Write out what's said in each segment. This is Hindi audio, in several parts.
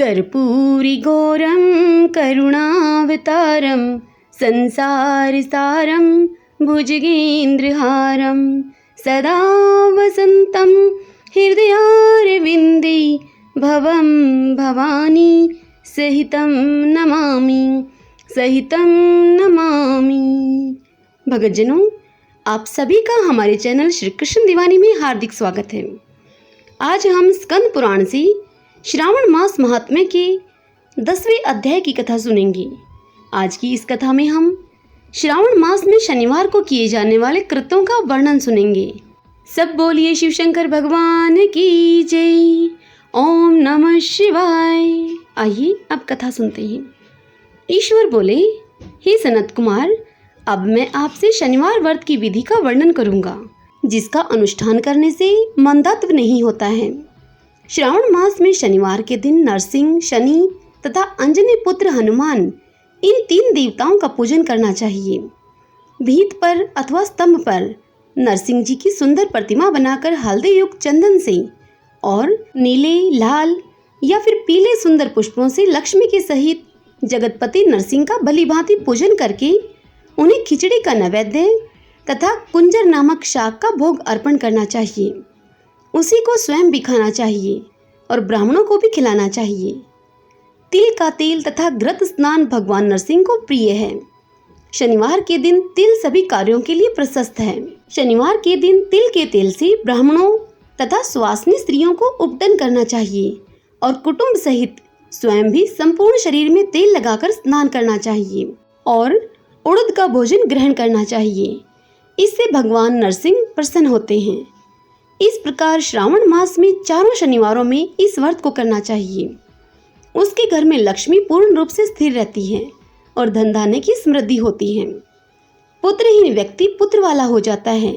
कर्पूरिगौरं करुणावतारं संसारसारं भुजगेन्द्रहारं सदा वसन्तं हृदयारविन्दे भवं भवानी सहितं नमामि भगतजनों, आप सभी का हमारे चैनल श्री कृष्ण दीवानी में हार्दिक स्वागत है। आज हम स्कंद पुराण से श्रावण मास महात्म्य के 10वें अध्याय की कथा सुनेंगे। आज की इस कथा में हम श्रावण मास में शनिवार को किए जाने वाले कृत्यों का वर्णन सुनेंगे। सब बोलिए शिव शंकर भगवान की जय। ओम नमः शिवाय। आइए अब कथा सुनते हैं। ईश्वर बोले, हे सनत कुमार, अब मैं आपसे शनिवार व्रत की विधि का वर्णन करूंगा, जिसका अनुष्ठान करने से मंदत्व नहीं होता है। श्रावण मास में शनिवार के दिन नरसिंह, शनि तथा अंजनी पुत्र हनुमान, इन 3 देवताओं का पूजन करना चाहिए। भीत पर अथवा स्तंभ पर नरसिंह जी की सुंदर प्रतिमा बनाकर हल्दी युक्त चंदन से और नीले, लाल या फिर पीले सुंदर पुष्पों से लक्ष्मी के सहित जगतपति नरसिंह का भलीभांति पूजन करके उन्हें खिचड़ी का नैवेद्य तथा कुंजर नामक शाक का भोग अर्पण करना चाहिए। उसी को स्वयं भी खाना चाहिए और ब्राह्मणों को भी खिलाना चाहिए। तिल का तेल तथा घृत स्नान भगवान नरसिंह को प्रिय है। शनिवार के दिन तिल सभी कार्यों के लिए प्रशस्त है। शनिवार के दिन तिल के तेल से ब्राह्मणों तथा सुवासिनी स्त्रियों को उपटन करना चाहिए और कुटुंब सहित स्वयं भी संपूर्ण शरीर में तेल लगाकर स्नान करना चाहिए और उड़द का भोजन ग्रहण करना चाहिए। इससे भगवान नरसिंह प्रसन्न होते हैं। इस प्रकार श्रावण मास में चारों शनिवारों में इस व्रत को करना चाहिए। उसके घर में लक्ष्मी पूर्ण रूप से स्थिर रहती है और धन धान्य की समृद्धि होती है। पुत्रहीन व्यक्ति पुत्र वाला हो जाता है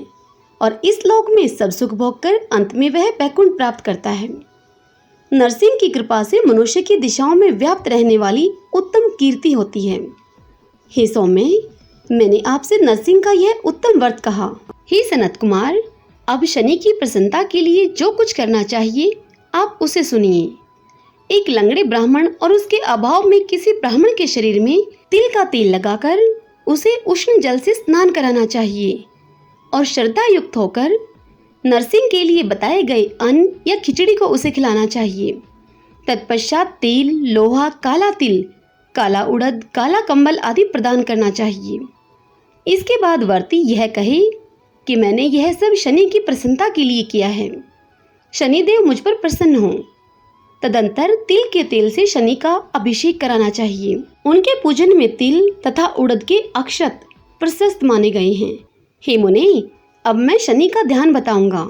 और इस लोक में सब सुख भोग कर अंत में वह वैकुंठ प्राप्त करता है। नरसिंह की कृपा से मनुष्य की दिशाओं में व्याप्त रहने वाली उत्तम कीर्ति होती है। हे सौम्य, मैंने आपसे नरसिंह का यह उत्तम व्रत कहा। हे सनत कुमार, अब शनि की प्रसन्नता के लिए जो कुछ करना चाहिए आप उसे सुनिए। एक लंगड़े ब्राह्मण और उसके अभाव में किसी ब्राह्मण के शरीर में तिल का तेल लगाकर उसे उष्ण जल से स्नान कराना चाहिए और श्रद्धा युक्त होकर नरसिंह के लिए बताए गए अन्न या खिचड़ी को उसे खिलाना चाहिए। तत्पश्चात तेल, लोहा, काला तिल, काला उड़द, काला कंबल आदि प्रदान करना चाहिए। इसके बाद व्रती यह कहे कि मैंने यह सब शनि की प्रसन्नता के लिए किया है। शनिदेव मुझ पर प्रसन्न हो। तदंतर तिल के तेल से शनि का अभिषेक कराना चाहिए। उनके पूजन में तिल तथा उड़द के अक्षत प्रशस्त माने गए हैं। हे मुने, अब मैं शनि का ध्यान बताऊंगा,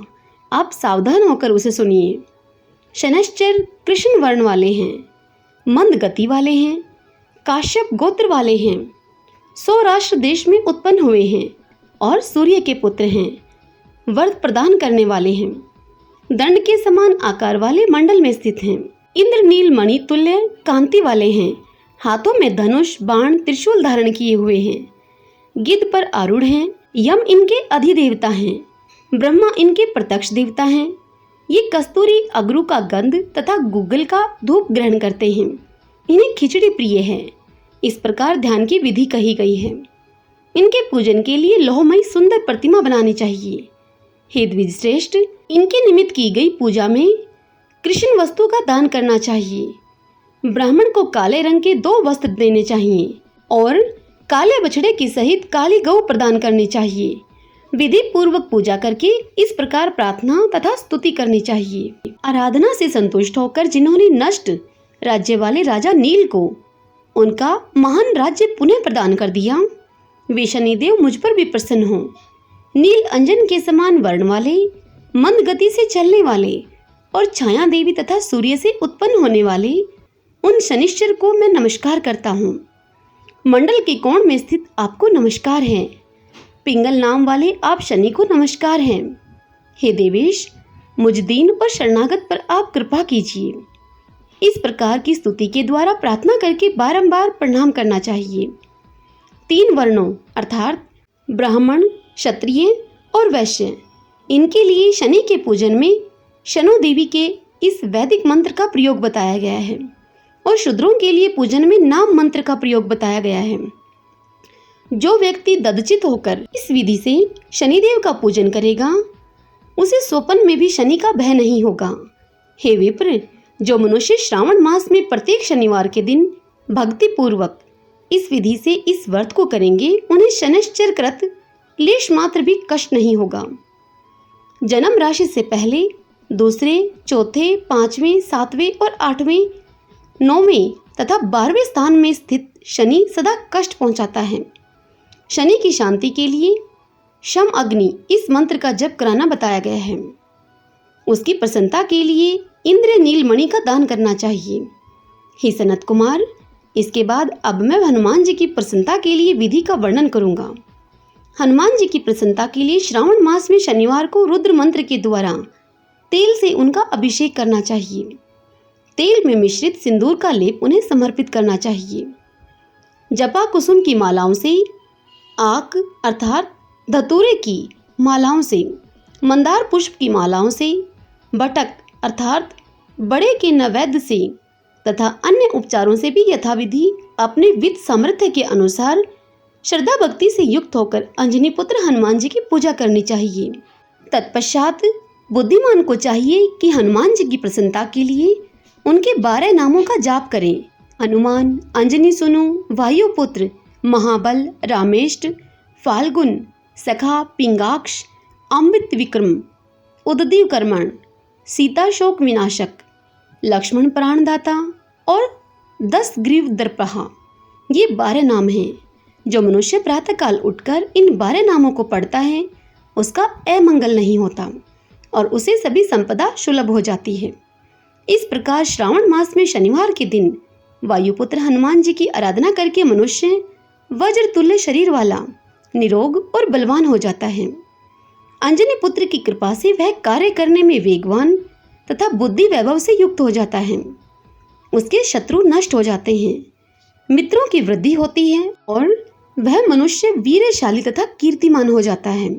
आप सावधान होकर उसे सुनिए। शनैश्चर कृष्ण वर्ण वाले हैं, मंद गति वाले हैं, काश्यप गोत्र वाले हैं, सौराष्ट्र देश में उत्पन्न हुए हैं और सूर्य के पुत्र हैं। व्रत प्रदान करने वाले हैं। दंड के समान आकार वाले मंडल में स्थित हैं। इंद्रनील मणि तुल्य कांति वाले हैं। हाथों में धनुष, बाण, त्रिशूल धारण किए हुए हैं। गिद्ध पर आरूढ़ हैं। यम इनके अधिदेवता हैं। ब्रह्मा इनके प्रत्यक्ष देवता हैं। ये कस्तूरी, अगरू का गंध तथा गूगल का धूप ग्रहण करते हैं। इन्हें खिचड़ी प्रिय है। इस प्रकार ध्यान की विधि कही गई है। इनके पूजन के लिए लोहमयी सुंदर प्रतिमा बनानी चाहिए। हे द्विज श्रेष्ठ, इनके निमित्त की गई पूजा में कृष्ण वस्तु का दान करना चाहिए। ब्राह्मण को काले रंग के 2 वस्त्र देने चाहिए और काले बछड़े की सहित काली गौ प्रदान करनी चाहिए। विधि पूर्वक पूजा करके इस प्रकार प्रार्थना तथा स्तुति करनी चाहिए। आराधना से संतुष्ट होकर जिन्होंने नष्ट राज्य वाले राजा नील को उनका महान राज्य पुनः प्रदान कर दिया, वे शनिदेव मुझ पर भी प्रसन्न हो। नील अंजन के समान वर्ण वाले, मंद गति से चलने वाले और छाया देवी तथा सूर्य से उत्पन्न होने वाले उन शनिश्चर को मैं नमस्कार करता हूँ। मंडल के कोण में स्थित आपको नमस्कार है। पिंगल नाम वाले आप शनि को नमस्कार हैं। हे देवेश, मुझ दीन और शरणागत पर आप कृपा कीजिए। इस प्रकार की स्तुति के द्वारा प्रार्थना करके बारंबार प्रणाम करना चाहिए। 3 वर्णों अर्थात ब्राह्मण, क्षत्रिय और वैश्य, इनके लिए शनि के पूजन में शनो देवी के इस वैदिक मंत्र का प्रयोग बताया गया है। और शूद्रों के लिए पूजन में नाम मंत्र का प्रयोग बताया गया है। जो व्यक्ति ददचित होकर इस विधि से शनिदेव का पूजन करेगा उसे स्वप्न में भी शनि का भय नहीं होगा। हे विप्र, जो मनुष्य श्रावण मास में प्रत्येक शनिवार के दिन भक्ति पूर्वक इस विधि से इस व्रत को करेंगे उन्हें शनैश्चर कृत लेश मात्र भी कष्ट नहीं होगा। जन्म राशि से पहले दूसरे, चौथे, पांचवें, सातवें और आठवें, नौवें तथा 12वें स्थान में स्थित शनि सदा कष्ट पहुंचाता है। शनि की शांति के लिए शम अग्नि इस मंत्र का जप कराना बताया गया है। उसकी प्रसन्नता के लिए इंद्र नीलमणि का दान करना चाहिए। हे सनत कुमार, इसके बाद अब मैं हनुमान जी की प्रसन्नता के लिए विधि का वर्णन करूंगा। हनुमान जी की प्रसन्नता के लिए श्रावण मास में शनिवार को रुद्र मंत्र के द्वारा तेल से उनका अभिषेक करना चाहिए। तेल में मिश्रित सिंदूर का लेप उन्हें समर्पित करना चाहिए। जपा कुसुम की मालाओं से, आक अर्थात धतूरे की मालाओं से, मंदार पुष्प की मालाओं से, बटक अर्थात बड़े के नैवेद्य से तथा अन्य उपचारों से भी यथाविधि अपने वित्त सामर्थ्य के अनुसार श्रद्धा भक्ति से युक्त होकर अंजनी पुत्र हनुमान जी की पूजा करनी चाहिए। तत्पश्चात बुद्धिमान को चाहिए कि हनुमान जी की प्रसन्नता के लिए उनके 12 नामों का जाप करें। हनुमान, अंजनी सुनु, वायुपुत्र, महाबल, रामेष्ट, फाल्गुन, सखा, पिंगाक्ष, अमृत विक्रम, उददीव कर्मण, सीता शोक विनाशक, लक्ष्मण प्राणदाता और 10 ग्रीव दर्पहा, ये 12 नाम हैं। जो मनुष्य प्रातःकाल उठकर इन 12 नामों को पढ़ता है उसका अमंगल नहीं होता और उसे सभी संपदा सुलभ हो जाती है। इस प्रकार श्रावण मास में शनिवार के दिन वायुपुत्र हनुमान जी की आराधना करके मनुष्य वज्र तुल्य शरीर वाला, निरोग और बलवान हो जाता है। अंजनी पुत्र की कृपा से वह कार्य करने में वेगवान तथा बुद्धि वैभव से युक्त हो जाता है। उसके शत्रु नष्ट हो जाते हैं, मित्रों की वृद्धि होती है और वह मनुष्य वीरशाली तथा कीर्तिमान हो जाता है।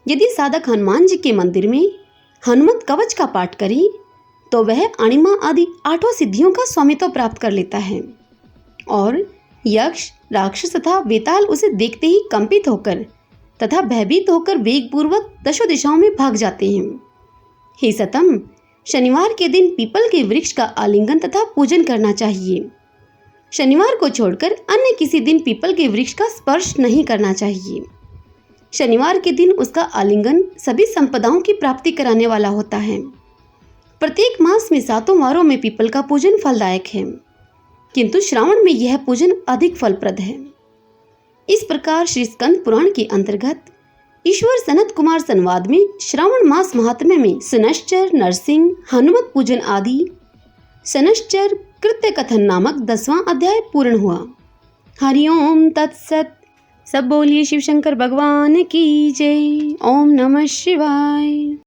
यदि साधक हनुमान जी के मंदिर में हनुमत कवच का पाठ करे तो वह अणिमा आदि 8 सिद्धियों का स्वामित्व प्राप्त कर लेता है और यक्ष, राक्षस तथा वेताल उसे देखते ही कंपित होकर तथा भयभीत होकर वेगपूर्वक 10 दिशाओं में भाग जाते हैं। हे सतम, शनिवार के दिन पीपल के वृक्ष का आलिंगन तथा पूजन करना चाहिए। शनिवार को छोड़कर अन्य किसी दिन पीपल के वृक्ष का स्पर्श नहीं करना चाहिए। शनिवार के दिन उसका आलिंगन सभी संपदाओं की प्राप्ति कराने वाला होता है। प्रत्येक मास में 7 वारों में पीपल का पूजन फलदायक है, किंतु श्रावण में यह पूजन अधिक फलप्रद है। इस प्रकार श्री स्कंद पुराण के अंतर्गत ईश्वर सनत कुमार संवाद में श्रावण मास महात्म्य में शनैश्चर, नरसिंह, हनुमत पूजन आदि शनैश्चर कृत्य कथन नामक 10वां अध्याय पूर्ण हुआ। हरिओम तत्सत। सब बोलिए शिव शंकर भगवान की जय। ओम नमः शिवाय।